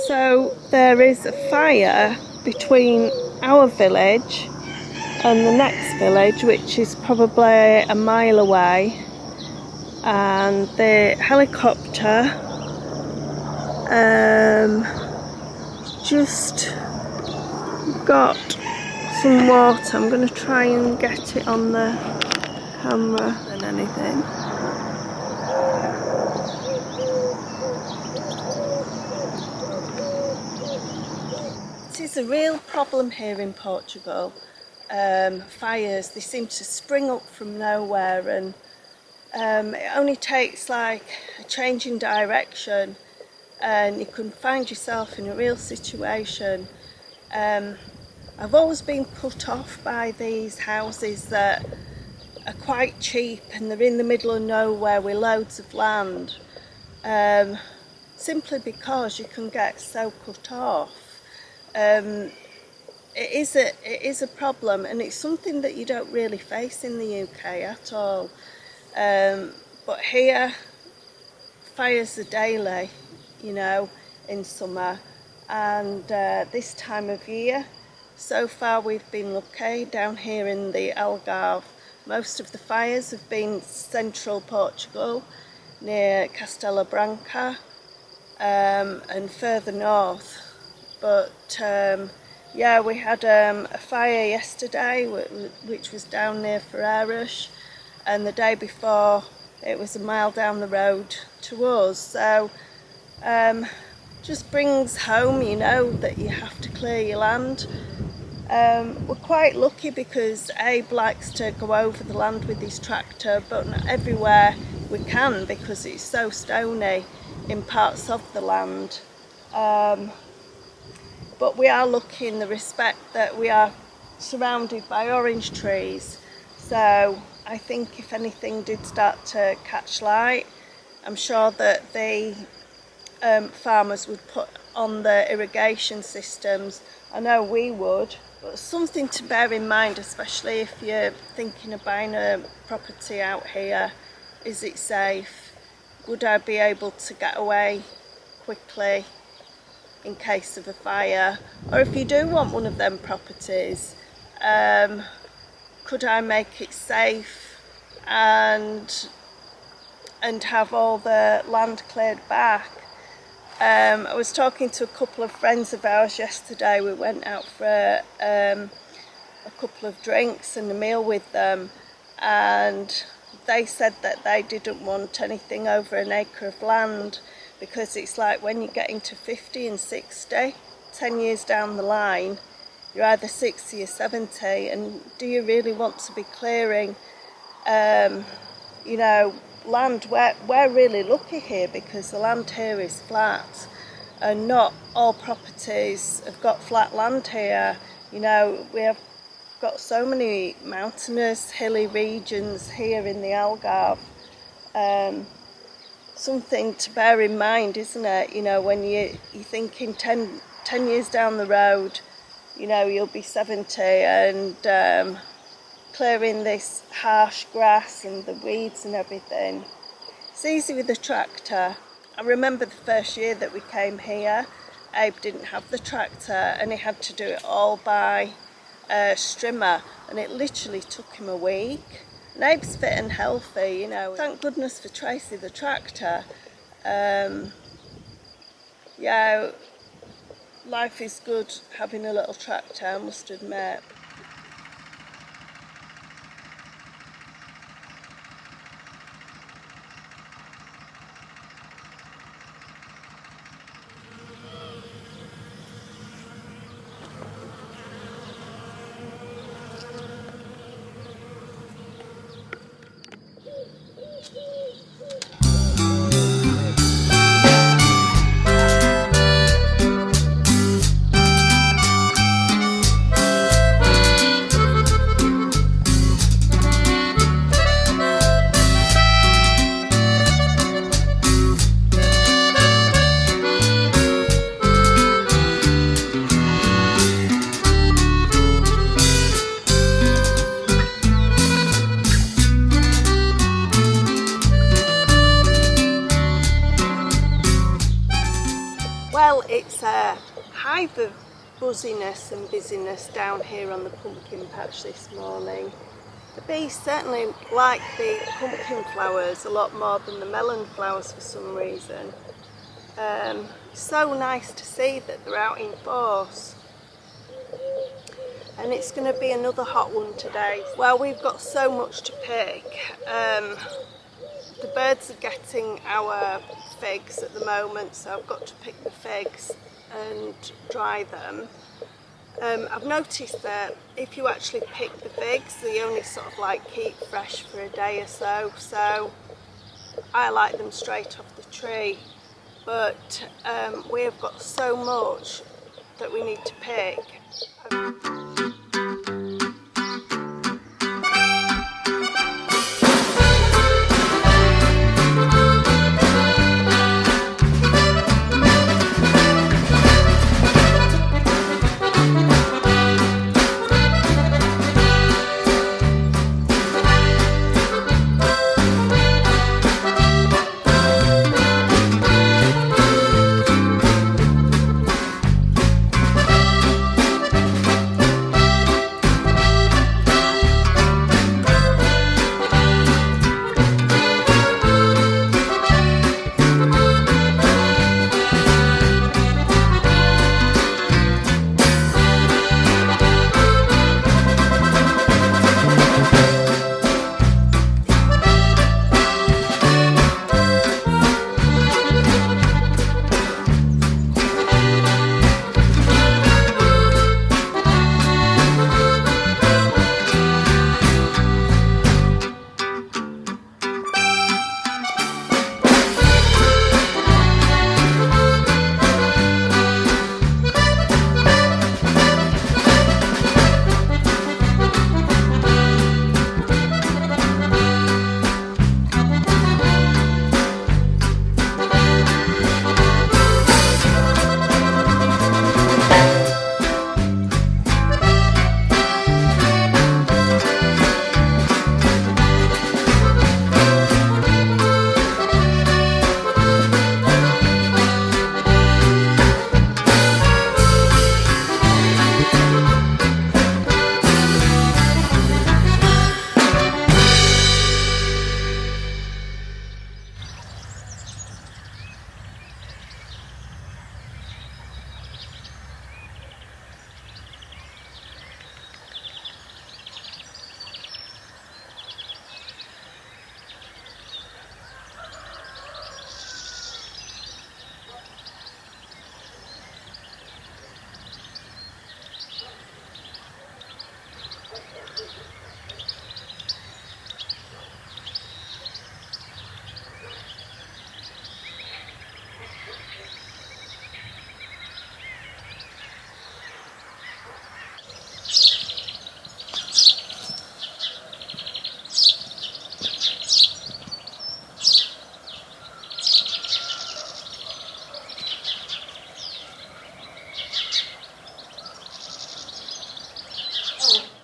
So there is a fire between our village and the next village, which is probably a mile away, and the helicopter just got some water. I'm going to try and get it on the camera than anything. It is a real problem here in Portugal. Fires, they seem to spring up from nowhere, and it only takes like a change in direction and you can find yourself in a real situation. I've always been put off by these houses that are quite cheap and they're in the middle of nowhere with loads of land, simply because you can get so put off. It is a problem, and it's something that you don't really face in the UK at all. But here, fires are daily, you know, in summer, and this time of year, so far we've been lucky down here in the Algarve. Most of the fires have been central Portugal, near Castella Branca, and further north. But yeah, we had a fire yesterday which was down near Ferreiras, and the day before it was a mile down the road to us. So just brings home, you know, that you have to clear your land. We're quite lucky because Abe likes to go over the land with his tractor, but not everywhere we can because it's so stony in parts of the land. But we are lucky in the respect that we are surrounded by orange trees. So I think if anything did start to catch light, I'm sure that the farmers would put on the irrigation systems. I know we would, but something to bear in mind, especially if you're thinking of buying a property out here. Is it safe? Would I be able to get away quickly in case of a fire? Or if you do want one of them properties, could I make it safe and have all the land cleared back? I was talking to a couple of friends of ours yesterday. We went out for a couple of drinks and a meal with them, and they said that they didn't want anything over an acre of land, because it's like when you're getting to 50 and 60, 10 years down the line, you're either 60 or 70, and do you really want to be clearing, you know, land? We're really lucky here because the land here is flat, and not all properties have got flat land here. You know, we have got so many mountainous, hilly regions here in the Algarve. Something to bear in mind, isn't it? You know, when you're thinking 10 years down the road, you know, you'll be 70 and clearing this harsh grass and the weeds and everything. It's easy with a tractor. I remember the first year that we came here, Abe didn't have the tractor and he had to do it all by strimmer, and it literally took him a week. And Abe's fit and healthy, you know. Thank goodness for Tracy the tractor. Yeah, life is good having a little tractor, I must admit. Well, it's a hive of buzziness and busyness down here on the pumpkin patch this morning. The bees certainly like the pumpkin flowers a lot more than the melon flowers for some reason. So nice to see that they're out in force. And it's going to be another hot one today. Well, we've got so much to pick. The birds are getting our figs at the moment, so I've got to pick the figs and dry them. I've noticed that if you actually pick the figs, they only sort of like keep fresh for a day or so, so I like them straight off the tree. But we have got so much that we need to pick.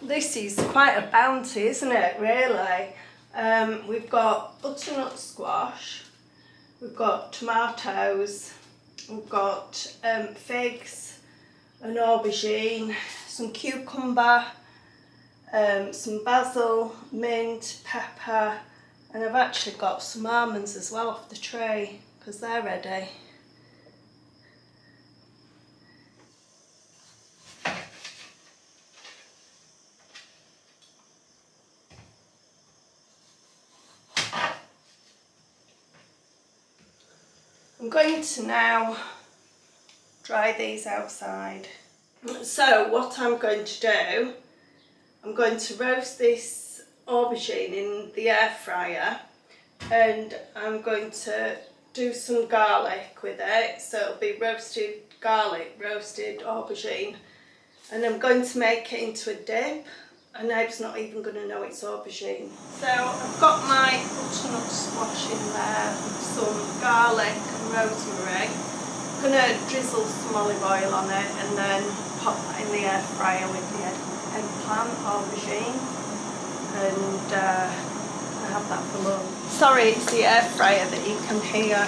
This is quite a bounty, isn't it, really? We've got butternut squash, we've got tomatoes, we've got figs, an aubergine, some cucumber, some basil, mint, pepper, and I've actually got some almonds as well off the tray because they're ready. I'm going to now dry these outside. So what I'm going to do, I'm going to roast this aubergine in the air fryer, and I'm going to do some garlic with it, so it'll be roasted garlic, roasted aubergine, and I'm going to make it into a dip, and Nabe's not even going to know it's aubergine. So I've got my butternut squash in there with some garlic and rosemary. I'm going to drizzle some olive oil on it and then pop that in the air fryer with the eggplant, aubergine, and have that for lunch. Sorry, it's the air fryer that you can hear.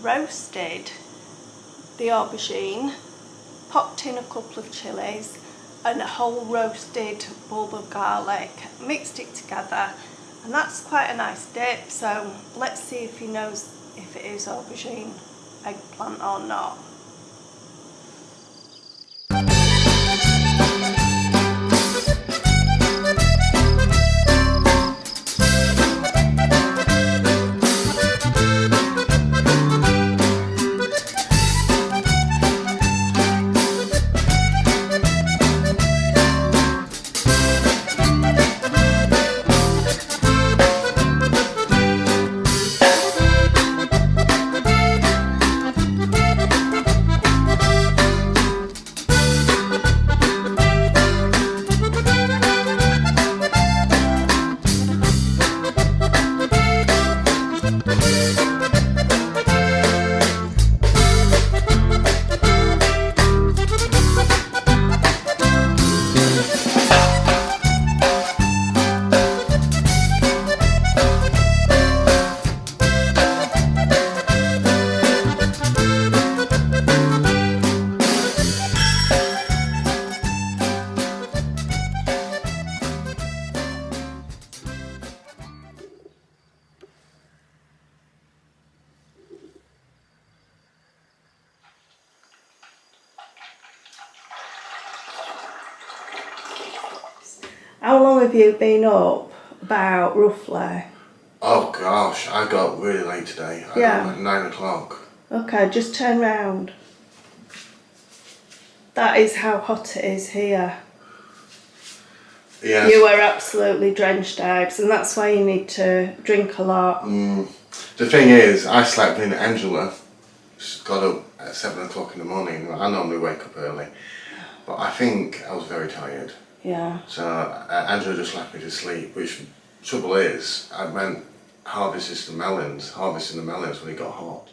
roasted the aubergine, popped in a couple of chilies and a whole roasted bulb of garlic, mixed it together, and that's quite a nice dip. So let's see if he knows if it is aubergine eggplant or not. How long have you been up? About roughly? Oh gosh, I got really late today. I got like 9 o'clock. Okay, just turn round. That is how hot it is here. Yes. You are absolutely drenched, Ibs, and that's why you need to drink a lot. The thing is, I slept in. Angela got up at 7 o'clock in the morning. I normally wake up early, but I think I was very tired. Yeah. So Angela just left me to sleep, which trouble is, I went harvesting the melons when it got hot.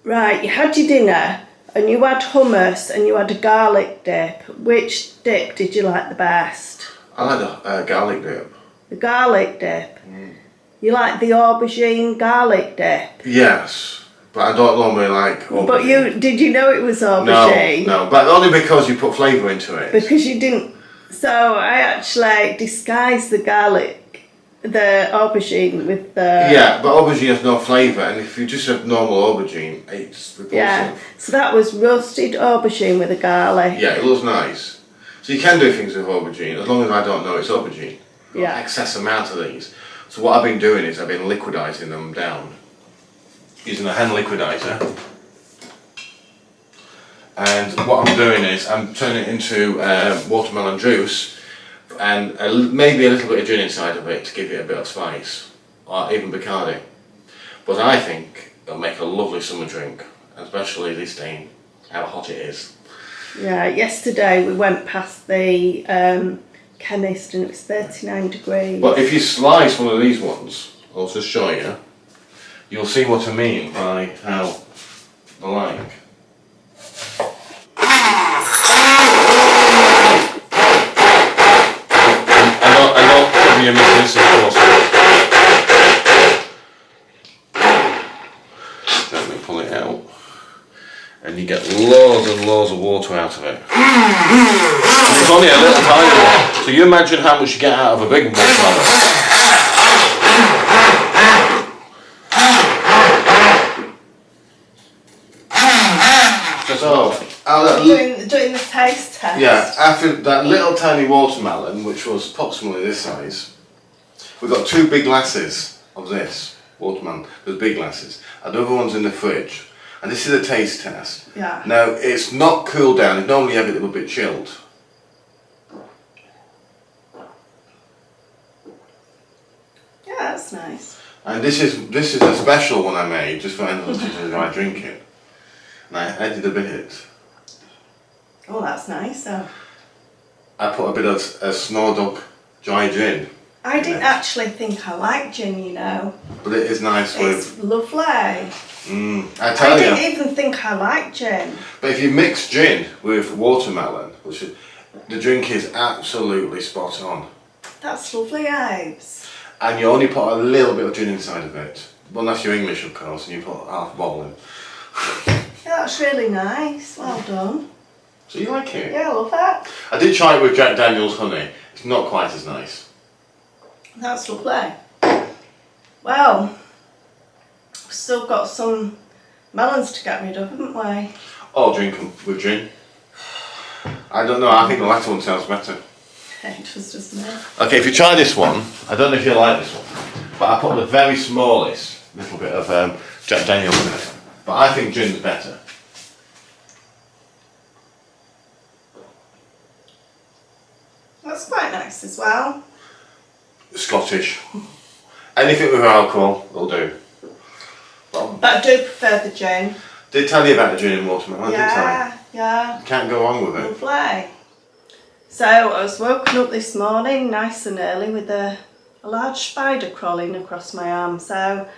Right, you had your dinner and you had hummus and you had a garlic dip. Which dip did you like the best? I had a garlic dip. The garlic dip? You like the aubergine garlic dip? Yes, but I don't normally like aubergine. But did you know it was aubergine? No, but only because you put flavour into it. Because you didn't. So I actually disguised the aubergine with the... Yeah, but aubergine has no flavour, and if you just have normal aubergine, it's repulsive. Yeah, so that was roasted aubergine with the garlic. Yeah, it looks nice. So you can do things with aubergine, as long as I don't know it's aubergine. Yeah. Excess amount of these. So what I've been doing is I've been liquidising them down. Using a hand liquidizer. And what I'm doing is I'm turning it into watermelon juice and maybe a little bit of gin inside of it to give it a bit of spice, or even Bacardi. But I think it'll make a lovely summer drink, especially this day, how hot it is. Yeah, yesterday we went past the chemist and it was 39 degrees. But if you slice one of these ones, I'll just show you, you'll see what I mean by how they're like. You're missing this, of course. Let me pull it out, and you get loads and loads of water out of it. And it's only a little tiny one, so you imagine how much you get out of a big watermelon. So, doing the taste test. Yeah, after that little tiny watermelon, which was approximately this size, we've got 2 big glasses of this watermelon. There's big glasses, and the other one's in the fridge. And this is a taste test. Yeah. Now it's not cooled down. It's normally have it a little bit chilled. Yeah, that's nice. And this is a special one I made just for anyone who I drink it. And I added a bit. Oh, that's nice. I put a bit of Snow Dog dry gin. I didn't actually think I liked gin, you know. But it is nice with... It's lovely. I tell you. I didn't even think I liked gin. But if you mix gin with watermelon, the drink is absolutely spot on. That's lovely, Ibs. And you only put a little bit of gin inside of it. Well, that's your English, of course, and you put half a bottle in. Yeah, that's really nice. Well done. So you like it? Yeah, I love that. I did try it with Jack Daniel's honey. It's not quite as nice. That's lovely. Well, we've still got some melons to get rid of, haven't we? Or drink them with gin. I don't know, I think the latter one sounds better. It was just me. Okay, if you try this one, I don't know if you like this one, but I put the very smallest little bit of Jack Daniel's in it. But I think gin's better. That's quite nice as well. Scottish. Anything with alcohol will do. But I do prefer the gin. Did tell you about the gin and watermelon, didn't I? Yeah. Can't go wrong with it. Lovely. So I was woken up this morning nice and early with a large spider crawling across my arm. So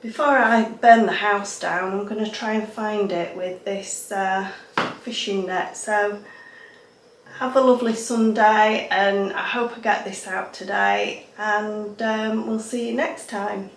before I burn the house down, I'm going to try and find it with this fishing net. So have a lovely Sunday, and I hope I get this out today, and we'll see you next time.